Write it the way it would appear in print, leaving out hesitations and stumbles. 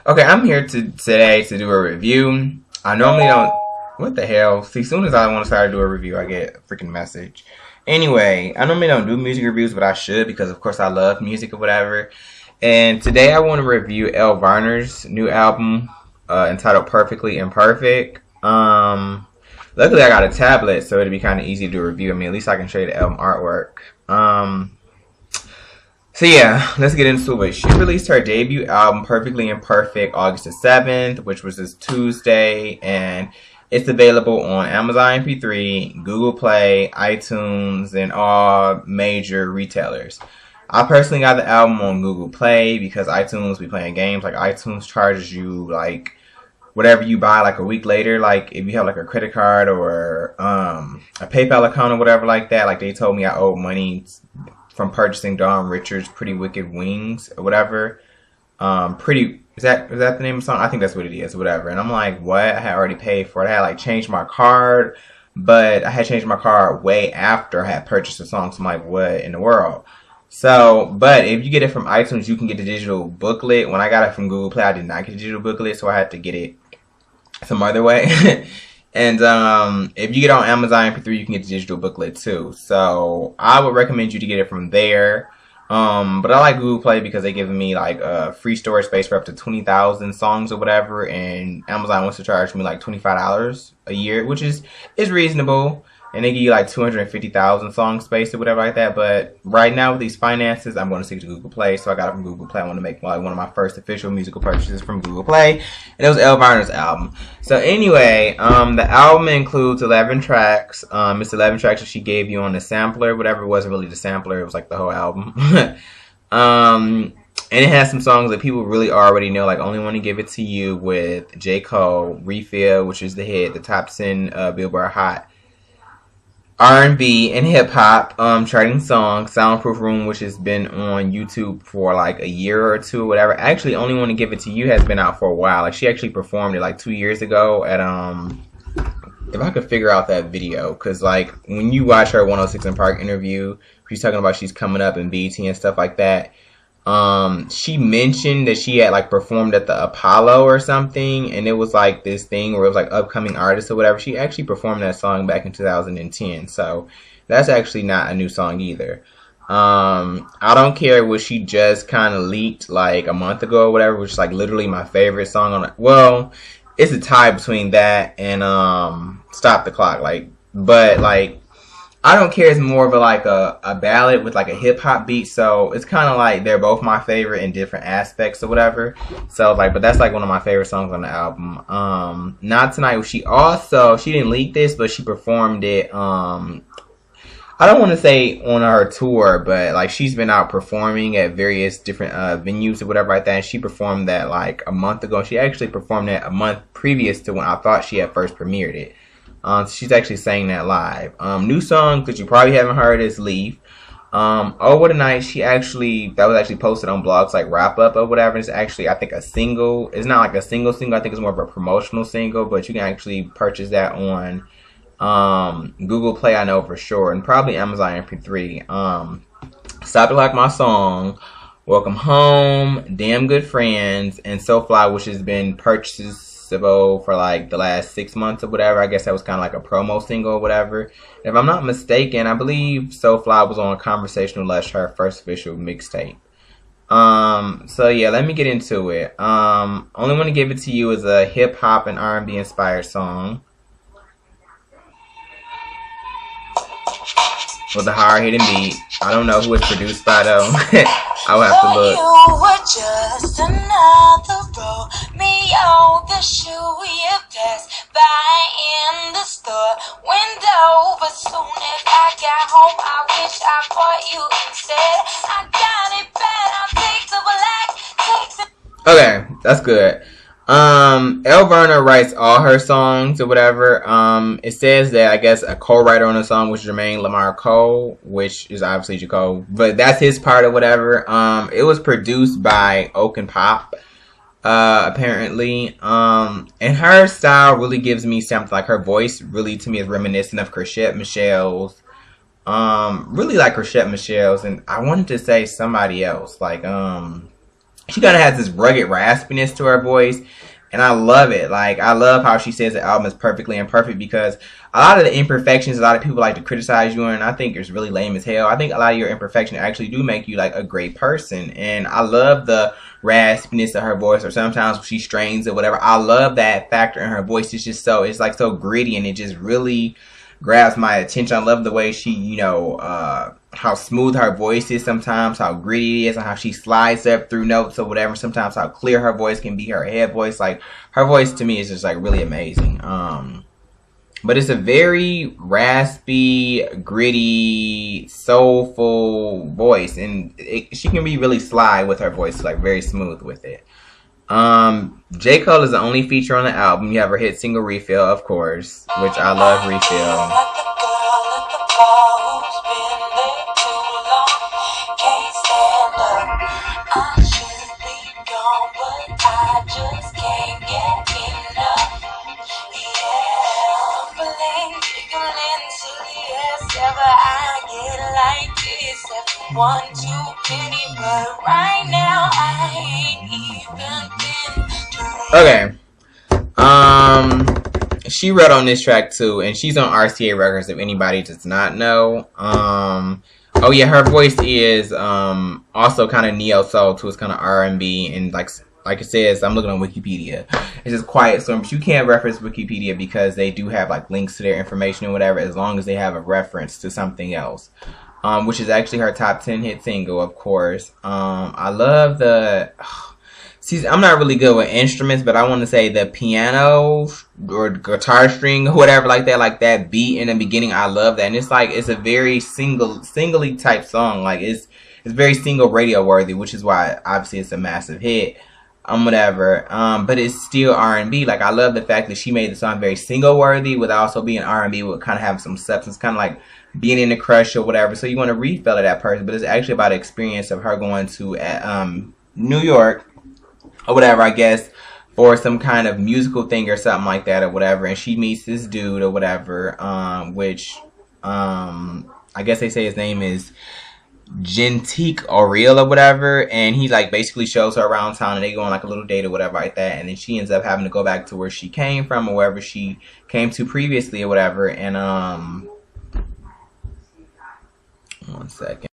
Okay, I'm here today to do a review. I normally don't. What the hell? See, as soon as I want to start to do a review, I get a freaking message. Anyway, I normally don't do music reviews, but I should because, of course, I love music or whatever. And today I want to review Elle Varner's new album entitled Perfectly Imperfect. Luckily, I got a tablet, so it'd be kind of easy to do a review. I mean, at least I can show you the album artwork. So yeah, let's get into it. She released her debut album, Perfectly Imperfect, August the 7th, which was this Tuesday, and it's available on Amazon MP3, Google Play, iTunes, and all major retailers. I personally got the album on Google Play because iTunes be playing games. Like, iTunes charges you, like, whatever you buy, like, a week later. Like, if you have, like, a credit card or a PayPal account or whatever like that, like, they told me I owed money from purchasing Dawn Richards' Pretty Wicked Wings or whatever. Is that the name of the song? I think that's what it is, whatever. And I'm like, what? I had already paid for it. I had like changed my card, but I had changed my card way after I had purchased the song. So I'm like, what in the world? So, but if you get it from iTunes, you can get the digital booklet. When I got it from Google Play, I did not get the digital booklet, so I had to get it some other way. And if you get it on Amazon MP3, you can get the digital booklet too. So I would recommend you to get it from there. But I like Google Play because they give me like free storage space for up to 20,000 songs or whatever. And Amazon wants to charge me like $25 a year, which is reasonable. And they give you like 250,000 song space or whatever like that. But right now with these finances, I'm going to stick to Google Play. So I got it from Google Play. I want to make like one of my first official musical purchases from Google Play. And it was Elle Varner's album. So anyway, the album includes 11 tracks. It's 11 tracks that she gave you on the sampler. Whatever, it wasn't really the sampler. It was like the whole album. And it has some songs that people really already know. Like Only Want to Give It To You with J. Cole. Refill, which is the hit. The top 10 Billboard Hot R&B and hip hop charting song. Soundproof Room, which has been on YouTube for like a year or two or whatever. Actually, Only Want to Give It To You has been out for a while. Like she actually performed it like 2 years ago at if I could figure out that video, because like when you watch her 106 in Park interview, she's talking about she's coming up in BT and stuff like that. She mentioned that she had like performed at the Apollo or something, and it was like this thing where it was like upcoming artists or whatever. She actually performed that song back in 2010, so that's actually not a new song either. I Don't Care was she just kind of leaked like a month ago or whatever, which is like literally my favorite song on it. Well, it's a tie between that and Stop the Clock, like, but like I Don't Care is more of a ballad with like a hip hop beat, so it's kind of like they're both my favorite in different aspects or whatever. So like, but that's like one of my favorite songs on the album. Not Tonight. She didn't leak this, but she performed it. I don't want to say on her tour, but like she's been out performing at various different venues or whatever like that. And she performed that like a month ago. She actually performed that a month previous to when I thought she had first premiered it. She's actually sang that live. New song that you probably haven't heard is Leave. Oh What a Night, that was actually posted on blogs like Wrap Up or whatever. It's actually, I think, a single. It's not like a single, I think it's more of a promotional single, but you can actually purchase that on Google Play, I know for sure, and probably Amazon MP3. Stop It Like My Song, Welcome Home, Damn Good Friends, and So Fly, which has been purchased for like the last 6 months or whatever. I guess that was kind of like a promo single or whatever. If I'm not mistaken, I believe So Fly was on Conversational Lush, her first official mixtape. So yeah, let me get into it. Only Want to Give It To You is a hip hop and R&B inspired song with a hard hitting beat. I don't know who it's produced by though. I'll have to look. You were just another Romeo, the shoe you passed by in the store window. But soon as I got home, I wish I bought you instead. I got it bad, I'll take the black, Okay, that's good. Elle Varner writes all her songs or whatever. It says that I guess a co-writer on the song was Jermaine Lamar Cole, which is obviously J. Cole, but that's his part or whatever. It was produced by Oak and Pop, apparently. And her style really gives me something, like her voice really to me is reminiscent of Chrisette Michelle's. Really like Chrisette Michelle's, and I wanted to say somebody else, like she kind of has this rugged raspiness to her voice, and I love it. Like, I love how she says the album is perfectly imperfect, because a lot of the imperfections, a lot of people like to criticize you, and I think it's really lame as hell. I think a lot of your imperfections actually do make you like a great person, and I love the raspiness of her voice, or sometimes when she strains or whatever. I love that factor in her voice. It's just so, it's like so gritty, and it just really grabs my attention. I love the way she, you know, how smooth her voice is sometimes, how gritty it is, and how she slides up through notes or whatever. Sometimes how clear her voice can be, her head voice. Like, her voice to me is just like really amazing. But it's a very raspy, gritty, soulful voice, and she can be really sly with her voice, like very smooth with it. J. Cole is the only feature on the album. You have her hit single Refill, of course, which I love Refill. One too many, but right now I ain't even been to. Okay. She wrote on this track too, and she's on RCA Records if anybody does not know. Oh yeah, her voice is also kind of neo soul too. It's kind of R&B, and like it says, I'm looking on Wikipedia. It's just Quiet Storm, but you can't reference Wikipedia because they do have like links to their information or whatever, as long as they have a reference to something else. Which is actually her top 10 hit single, of course. I love the... See, I'm not really good with instruments, but I want to say the piano or guitar string or whatever like that beat in the beginning, I love that. And it's like, it's a very singly type song. Like, it's very single radio worthy, which is why obviously it's a massive hit. Whatever. But it's still R&B. Like, I love the fact that she made the song very single worthy with also being R&B, with kind of having some substance, kind of like being in a crush or whatever. So you want to refill of that person, but it's actually about the experience of her going to New York or whatever, I guess, for some kind of musical thing or something like that or whatever, and she meets this dude or whatever, which I guess they say his name is Gentique Oriel or whatever, and he like basically shows her around town, and they go on like a little date or whatever like that, and then she ends up having to go back to where she came from or wherever she came to previously or whatever. And one second.